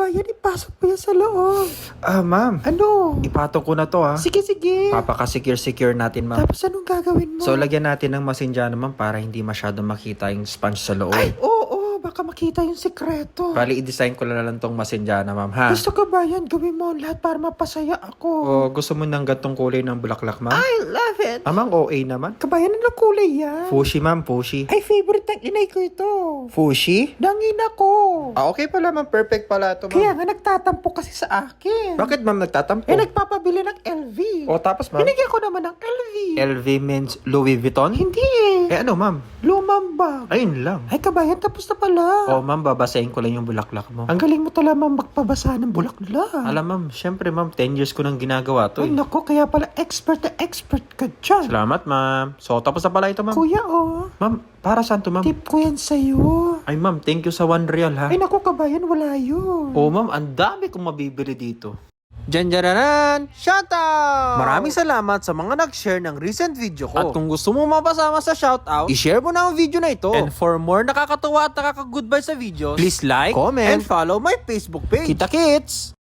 kabayan, ipasok mo yan sa loob. Ma'am. Ano? Ipatong ko na to ha. Sige, sige. Papaka-secure natin, ma'am. Tapos anong gagawin mo? So, lagyan natin ng masinjana, ma'am, para hindi masyadong makita yung sponge sa loob. Ay, oo, baka makita yung sikreto. Bali, i-design ko na lang tong masinjana, ma'am, ha? Gusto ka ba yan? Gawin mo ang lahat para mapasaya ako. O gusto mo ng gantong kulay ng bulaklak, ma'am? I love it. Amang OA naman. Kabayan, anong kulay yan? Fushi, ma'am, fushi. Ay, favorite ng inay ko ito. Fushi? Nangina ko. Okay pala, ma'am. Perfect pala ito, ma'am. Kaya nga nagtatampo kasi sa akin. Bakit, ma'am, nagtatampo? Nagpapabili ng LV. O, tapos, ma'am? Binigyan ko naman ng LV. LV means Louis Vuitton? Hindi Eh, ano, ma'am? Lumang bag. Ayun lang. Ay, kabayan, tapos na pala. O, ma'am, babasahin ko lang yung bulaklak mo. Ang galing mo talaga magpabasa ng bulaklak. Alam, ma'am, syempre, ma'am, 10 years ko nang ginagawa to, Ay, naku, kaya pala expert na expert ka dyan. Salamat, ma'am. So, tapos na pala ito, ma'am. Kuya, oh. Ma'am, para saan to, ma'am? Tip ko yan sa'yo. Ay, ma'am, thank you sa 1 real, ha? Ay, naku, kabayan, wala yun. Oh, ma'am, ang dami kong mabibili dito. Janjaranan! Shoutout! Maraming salamat sa mga nag-share ng recent video ko. At kung gusto mo mapasama sa shoutout, i-share mo na ang video na ito. And for more nakakatuwa at nakaka-goodbye sa videos, please like, comment, and follow my Facebook page. Kita kits!